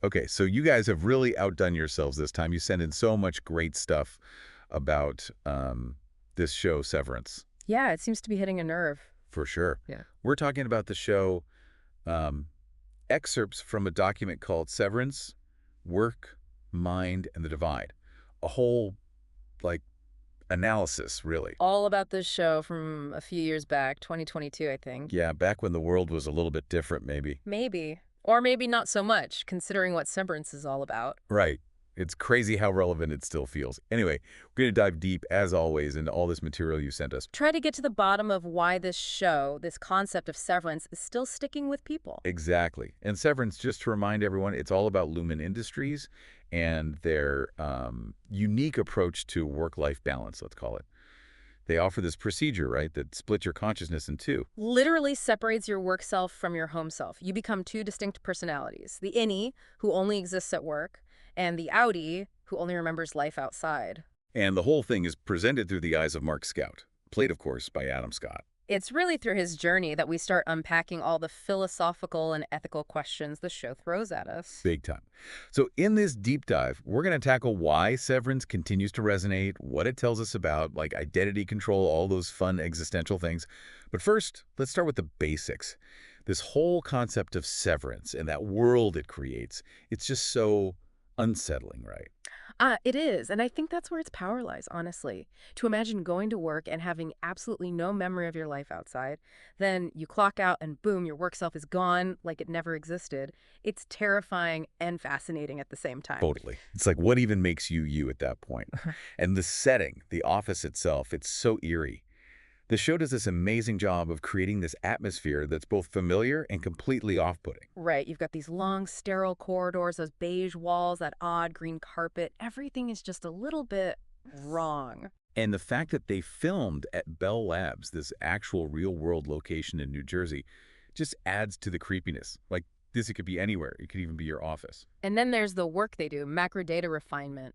Okay, so you guys have really outdone yourselves this time. You sent in so much great stuff about this show, Severance, Yeah, it seems to be hitting a nerve. for sure. Yeah. We're talking about the show, um, excerpts from a document called Severance, Work, Mind, and the Divide. A whole, like, analysis, really. All about this show from a few years back, 2022, I think. Yeah, back when the world was a little bit different, maybe. Maybe. Or maybe not so much, considering what Severance is all about. Right. It's crazy how relevant it still feels. Anyway, we're going to dive deep, as always, into all this material you sent us. Try to get to the bottom of why this show, this concept of severance, is still sticking with people. Exactly. And Severance, just to remind everyone, it's all about Lumon Industries and their unique approach to work-life balance, let's call it. They offer this procedure, right, that splits your consciousness in two. Literally separates your work self from your home self. You become two distinct personalities. The innie, who only exists at work, and the outie, who only remembers life outside. And the whole thing is presented through the eyes of Mark Scout, played, of course, by Adam Scott. It's really through his journey that we start unpacking all the philosophical and ethical questions the show throws at us. Big time. So in this deep dive, we're going to tackle why Severance continues to resonate, what it tells us about, like identity control, all those fun existential things. But first, let's start with the basics. This whole concept of severance and that world it creates, it's just so unsettling, right? It is, and I think that's where its power lies, honestly. To imagine going to work and having absolutely no memory of your life outside, then you clock out and boom, your work self is gone like it never existed. It's terrifying and fascinating at the same time. Totally. It's like, what even makes you you at that point? And the setting, the office itself, it's so eerie. The show does this amazing job of creating this atmosphere that's both familiar and completely off-putting. Right, you've got these long, sterile corridors, those beige walls, that odd green carpet. Everything is just a little bit wrong. And the fact that they filmed at Bell Labs, this actual real-world location in New Jersey, just adds to the creepiness. Like, this, it could be anywhere. It could even be your office. And then there's the work they do, macro data refinement.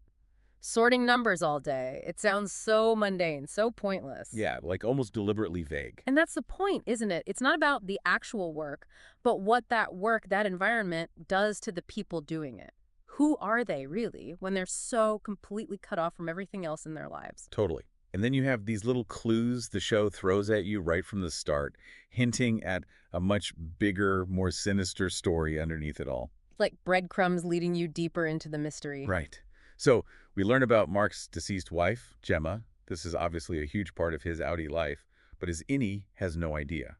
Sorting numbers all day. It sounds so mundane, so pointless. Yeah, like almost deliberately vague. And that's the point, isn't it? It's not about the actual work, but what that work, that environment, does to the people doing it. Who are they, really, when they're so completely cut off from everything else in their lives? Totally. And then you have these little clues the show throws at you right from the start, hinting at a much bigger, more sinister story underneath it all. Like breadcrumbs leading you deeper into the mystery. Right. So we learn about Mark's deceased wife, Gemma. This is obviously a huge part of his outie life, but his innie has no idea.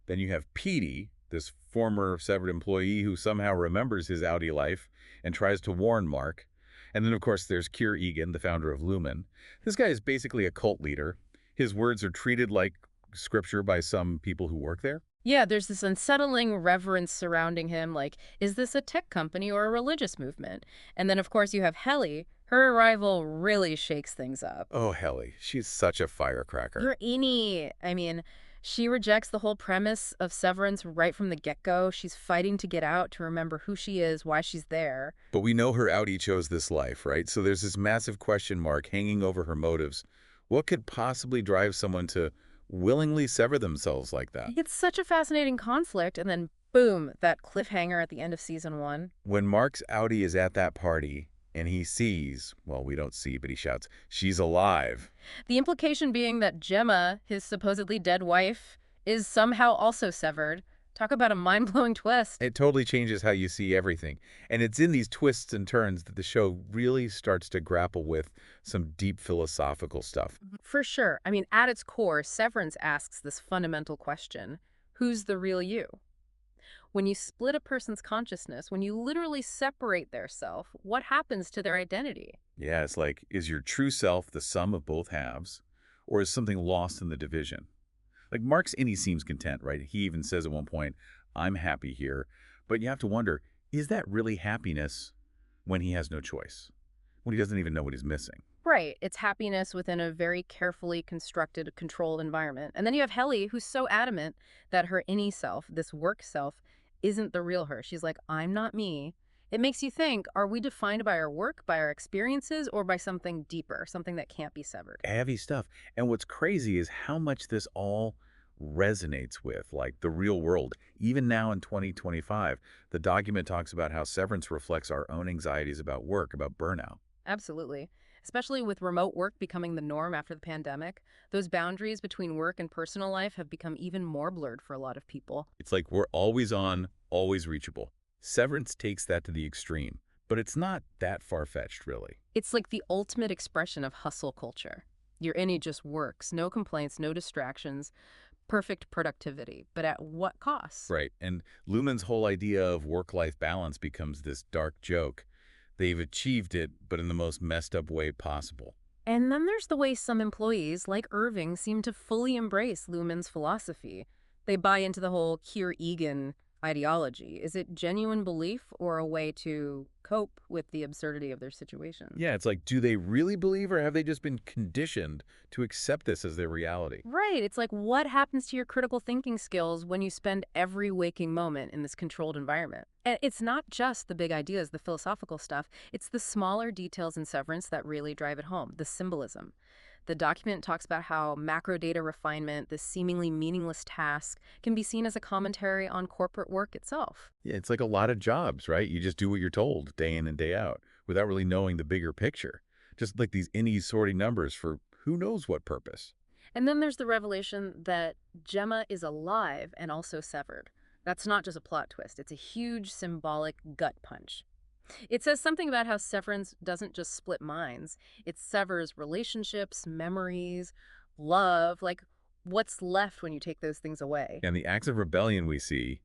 Then you have Petey, this former severed employee who somehow remembers his outie life and tries to warn Mark. And then, of course, there's Keir Egan, the founder of Lumon. This guy is basically a cult leader. His words are treated like scripture by some people who work there. Yeah, there's this unsettling reverence surrounding him, like, is this a tech company or a religious movement? And then, of course, you have Helly. Her arrival really shakes things up. Oh, Helly, she's such a firecracker. You're innie. I mean, she rejects the whole premise of severance right from the get-go. She's fighting to get out, to remember who she is, why she's there. But we know her outie chose this life, right? So there's this massive question mark hanging over her motives. What could possibly drive someone to willingly sever themselves like that? It's such a fascinating conflict, and then boom, that cliffhanger at the end of season 1. When Mark's outie is at that party and he sees, well, we don't see, but he shouts, she's alive. The implication being that Gemma, his supposedly dead wife, is somehow also severed. Talk about a mind-blowing twist. It totally changes how you see everything. And it's in these twists and turns that the show really starts to grapple with some deep philosophical stuff. For sure. I mean, at its core, Severance asks this fundamental question: who's the real you? When you split a person's consciousness, when you literally separate their self, what happens to their identity? Yeah, it's like, is your true self the sum of both halves? Or is something lost in the division? Like Mark's innie seems content, right? He even says at one point, I'm happy here. But you have to wonder, is that really happiness when he has no choice? When he doesn't even know what he's missing? Right. It's happiness within a very carefully constructed, controlled environment. And then you have Helly, who's so adamant that her innie self, this work self, isn't the real her. She's like, I'm not me. It makes you think, are we defined by our work, by our experiences, or by something deeper, something that can't be severed? Heavy stuff. And what's crazy is how much this all resonates with, like the real world. Even now in 2025, the document talks about how severance reflects our own anxieties about work, about burnout. Absolutely. Especially with remote work becoming the norm after the pandemic, those boundaries between work and personal life have become even more blurred for a lot of people. It's like we're always on, always reachable. Severance takes that to the extreme, but it's not that far-fetched, really. It's like the ultimate expression of hustle culture. Your innie just works, no complaints, no distractions, perfect productivity. But at what cost? Right, and Luhmann's whole idea of work-life balance becomes this dark joke. They've achieved it, but in the most messed up way possible. And then there's the way some employees, like Irving, seem to fully embrace Luhmann's philosophy. They buy into the whole Kier Egan ideology. Is it genuine belief or a way to cope with the absurdity of their situation? Yeah, it's like, do they really believe or have they just been conditioned to accept this as their reality? Right. It's like what happens to your critical thinking skills when you spend every waking moment in this controlled environment? And it's not just the big ideas, the philosophical stuff. It's the smaller details in Severance that really drive it home, the symbolism. The document talks about how macro data refinement, this seemingly meaningless task, can be seen as a commentary on corporate work itself. Yeah, it's like a lot of jobs, right? You just do what you're told day in and day out without really knowing the bigger picture. Just like these innies sorting numbers for who knows what purpose. And then there's the revelation that Gemma is alive and also severed. That's not just a plot twist, it's a huge symbolic gut punch. It says something about how severance doesn't just split minds, it severs relationships, memories, love, like what's left when you take those things away. And the acts of rebellion we see,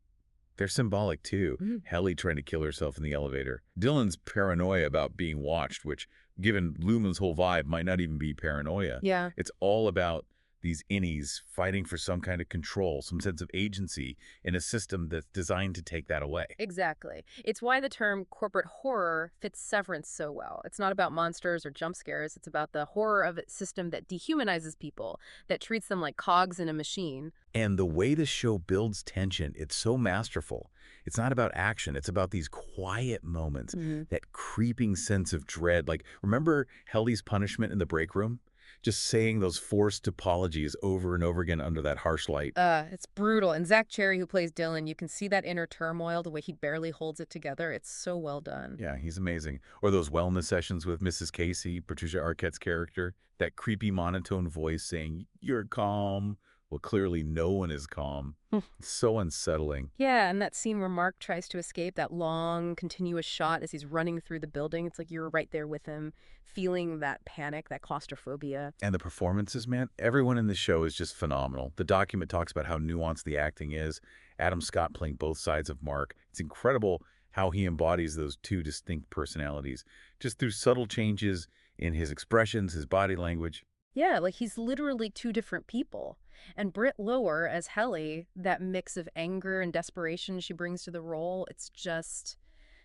they're symbolic too. Mhm. Helly trying to kill herself in the elevator. Dylan's paranoia about being watched, which, given Lumen's whole vibe, might not even be paranoia. Yeah, It's all about these innies fighting for some kind of control, some sense of agency in a system that's designed to take that away. exactly. It's why the term corporate horror fits Severance so well. It's not about monsters or jump scares, it's about the horror of a system that dehumanizes people, that treats them like cogs in a machine. And the way the show builds tension, it's so masterful. It's not about action. It's about these quiet moments, that creeping sense of dread. Like, remember Helly's punishment in the break room? Just saying those forced apologies over and over again under that harsh light. It's brutal. And Zach Cherry, who plays Dylan, you can see that inner turmoil, the way he barely holds it together. It's so well done. Yeah, he's amazing. Or those wellness sessions with Mrs. Casey, Patricia Arquette's character. That creepy monotone voice saying, "You're calm." Well, clearly no one is calm. It's so unsettling. Yeah, and that scene where Mark tries to escape, that long, continuous shot as he's running through the building, it's like you're right there with him, feeling that panic, that claustrophobia. And the performances, man, everyone in the show is just phenomenal. The document talks about how nuanced the acting is. Adam Scott playing both sides of Mark. It's incredible how he embodies those two distinct personalities, just through subtle changes in his expressions, his body language. Yeah, like he's literally two different people. And Britt Lower as Helly, that mix of anger and desperation she brings to the role, it's just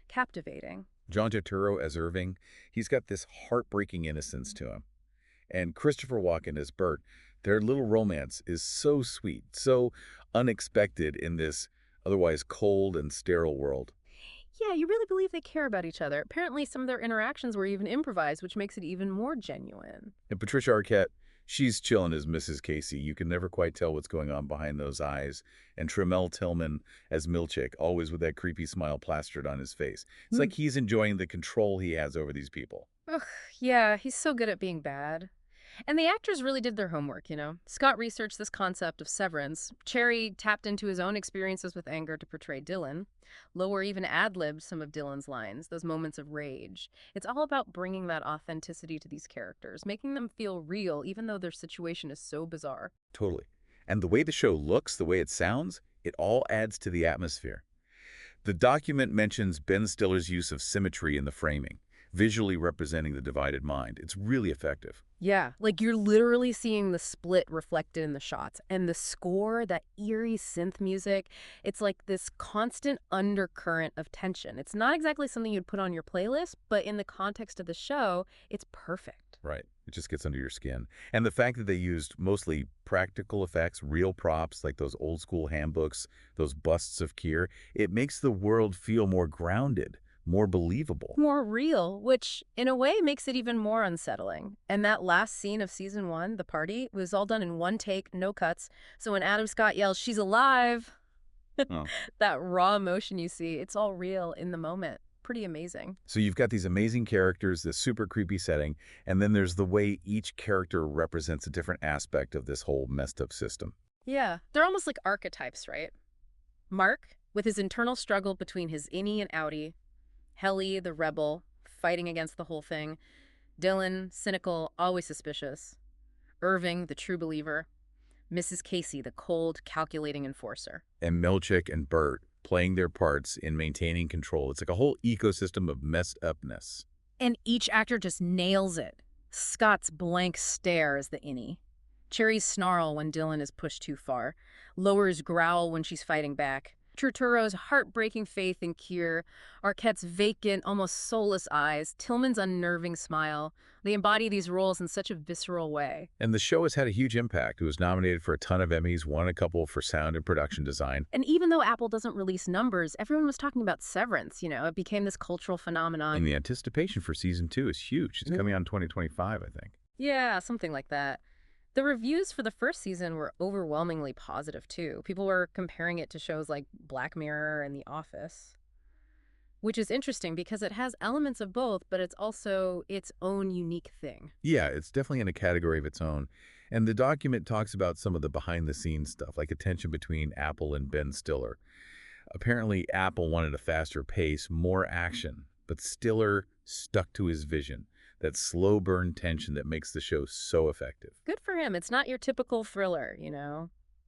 captivating. John Turturro as Irving, he's got this heartbreaking innocence to him. And Christopher Walken as Bert, their little romance is so sweet, so unexpected in this otherwise cold and sterile world. Yeah, you really believe they care about each other. Apparently, some of their interactions were even improvised, which makes it even more genuine. And Patricia Arquette, she's chilling as Mrs. Casey. You can never quite tell what's going on behind those eyes. And Tremel Tillman as Milchick, always with that creepy smile plastered on his face. It's like he's enjoying the control he has over these people. Ugh, yeah, he's so good at being bad. And the actors really did their homework, you know. Scott researched this concept of severance. Cherry tapped into his own experiences with anger to portray Dylan. Lower even ad-libbed some of Dylan's lines, those moments of rage. It's all about bringing that authenticity to these characters, making them feel real even though their situation is so bizarre. Totally. And the way the show looks, the way it sounds, it all adds to the atmosphere. The document mentions Ben Stiller's use of symmetry in the framing, visually representing the divided mind. It's really effective. Yeah, like you're literally seeing the split reflected in the shots. And the score, that eerie synth music, it's like this constant undercurrent of tension. It's not exactly something you'd put on your playlist, but in the context of the show, it's perfect. Right. It just gets under your skin. And the fact that they used mostly practical effects, real props, like those old school handbooks, those busts of Keir, it makes the world feel more grounded, more believable. More real, which in a way makes it even more unsettling. And that last scene of season 1, the party, was all done in one take, no cuts. So when Adam Scott yells, "She's alive," Oh. that raw emotion you see, it's all real in the moment. Pretty amazing. So you've got these amazing characters, this super creepy setting, and then there's the way each character represents a different aspect of this whole messed up system. Yeah, they're almost like archetypes, right? Mark, with his internal struggle between his innie and outie. Helly, the rebel, fighting against the whole thing. Dylan, cynical, always suspicious. Irving, the true believer. Mrs. Casey, the cold, calculating enforcer. And Milchick and Bert playing their parts in maintaining control. It's like a whole ecosystem of messed upness. And each actor just nails it. Scott's blank stare as the innie. Cherry's snarl when Dylan is pushed too far. Lower's growl when she's fighting back. Turturro's heartbreaking faith in Kier. Arquette's vacant, almost soulless eyes. Tillman's unnerving smile. They embody these roles in such a visceral way. And the show has had a huge impact. It was nominated for a ton of Emmys, won a couple for sound and production design. And even though Apple doesn't release numbers, everyone was talking about Severance, It became this cultural phenomenon. And the anticipation for season 2 is huge. It's coming out in 2025, I think. Yeah, something like that. The reviews for the first season were overwhelmingly positive, too. People were comparing it to shows like Black Mirror and The Office, which is interesting because it has elements of both, but it's also its own unique thing. Yeah, it's definitely in a category of its own. And the document talks about some of the behind-the-scenes stuff, like a tension between Apple and Ben Stiller. Apparently, Apple wanted a faster pace, more action, but Stiller stuck to his vision. That slow burn tension that makes the show so effective. Good for him. It's not your typical thriller,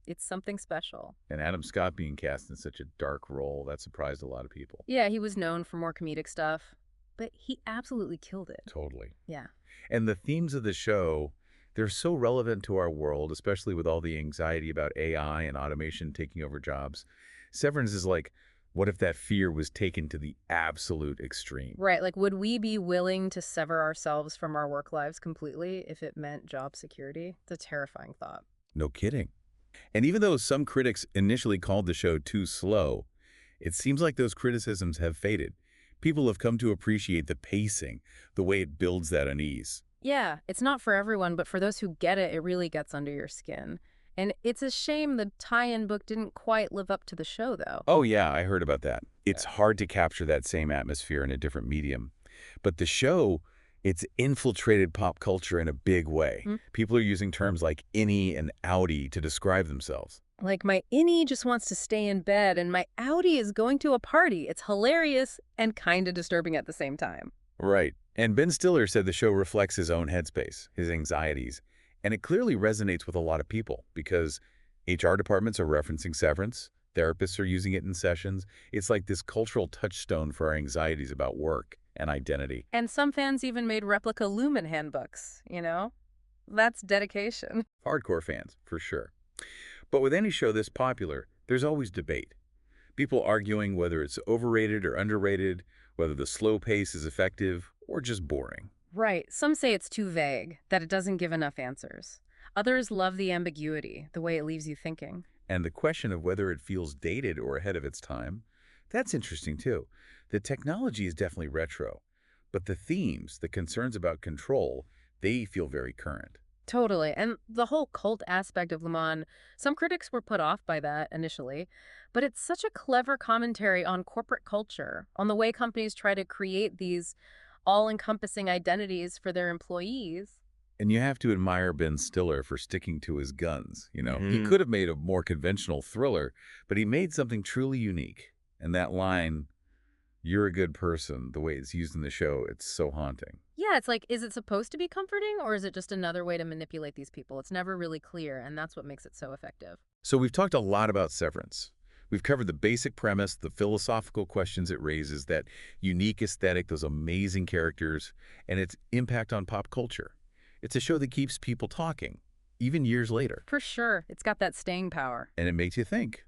It's something special. And Adam Scott being cast in such a dark role, that surprised a lot of people. Yeah, he was known for more comedic stuff, but he absolutely killed it. Totally. Yeah. And the themes of the show, they're so relevant to our world, especially with all the anxiety about AI and automation taking over jobs. Severance is like, what if that fear was taken to the absolute extreme? Right, like would we be willing to sever ourselves from our work lives completely if it meant job security? It's a terrifying thought. No kidding. And even though some critics initially called the show too slow, it seems like those criticisms have faded. People have come to appreciate the pacing, the way it builds that unease. Yeah, it's not for everyone, but for those who get it, it really gets under your skin. And it's a shame the tie-in book didn't quite live up to the show, though. Oh yeah, I heard about that. It's hard to capture that same atmosphere in a different medium. But the show, it's infiltrated pop culture in a big way. People are using terms like innie and outie to describe themselves. Like, my innie just wants to stay in bed, and my outie is going to a party. It's hilarious and kind of disturbing at the same time. Right. And Ben Stiller said the show reflects his own headspace, his anxieties. And it clearly resonates with a lot of people because HR departments are referencing Severance. Therapists are using it in sessions. It's like this cultural touchstone for our anxieties about work and identity. And some fans even made replica Lumon handbooks, That's dedication. Hardcore fans, for sure. But with any show this popular, there's always debate. People arguing whether it's overrated or underrated, whether the slow pace is effective or just boring. Right. Some say it's too vague, that it doesn't give enough answers. Others love the ambiguity, the way it leaves you thinking. And the question of whether it feels dated or ahead of its time, that's interesting too. The technology is definitely retro, but the themes, the concerns about control, they feel very current. Totally. And the whole cult aspect of Lumon, some critics were put off by that initially, but it's such a clever commentary on corporate culture, on the way companies try to create these all-encompassing identities for their employees. And you have to admire Ben Stiller for sticking to his guns. He could have made a more conventional thriller, but he made something truly unique. And that line, "You're a good person," the way it's used in the show, it's so haunting. Yeah, it's like, is it supposed to be comforting, or is it just another way to manipulate these people? It's never really clear, and that's what makes it so effective. So we've talked a lot about Severance. We've covered the basic premise, the philosophical questions it raises, that unique aesthetic, those amazing characters, and its impact on pop culture. It's a show that keeps people talking, even years later. For sure. It's got that staying power. And it makes you think,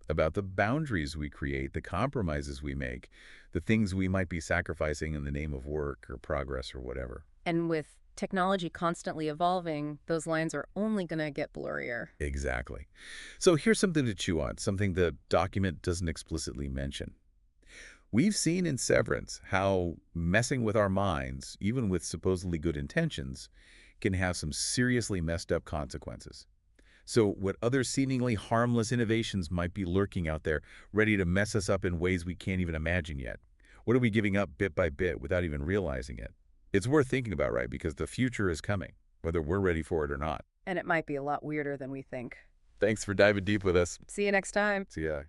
about the boundaries we create, the compromises we make, the things we might be sacrificing in the name of work or progress or whatever. And with technology constantly evolving, those lines are only going to get blurrier. Exactly. So here's something to chew on, something the document doesn't explicitly mention. We've seen in Severance how messing with our minds, even with supposedly good intentions, can have some seriously messed up consequences. So what other seemingly harmless innovations might be lurking out there, ready to mess us up in ways we can't even imagine yet? What are we giving up bit by bit without even realizing it? It's worth thinking about, right? Because the future is coming, whether we're ready for it or not. And it might be a lot weirder than we think. Thanks for diving deep with us. See you next time. See ya.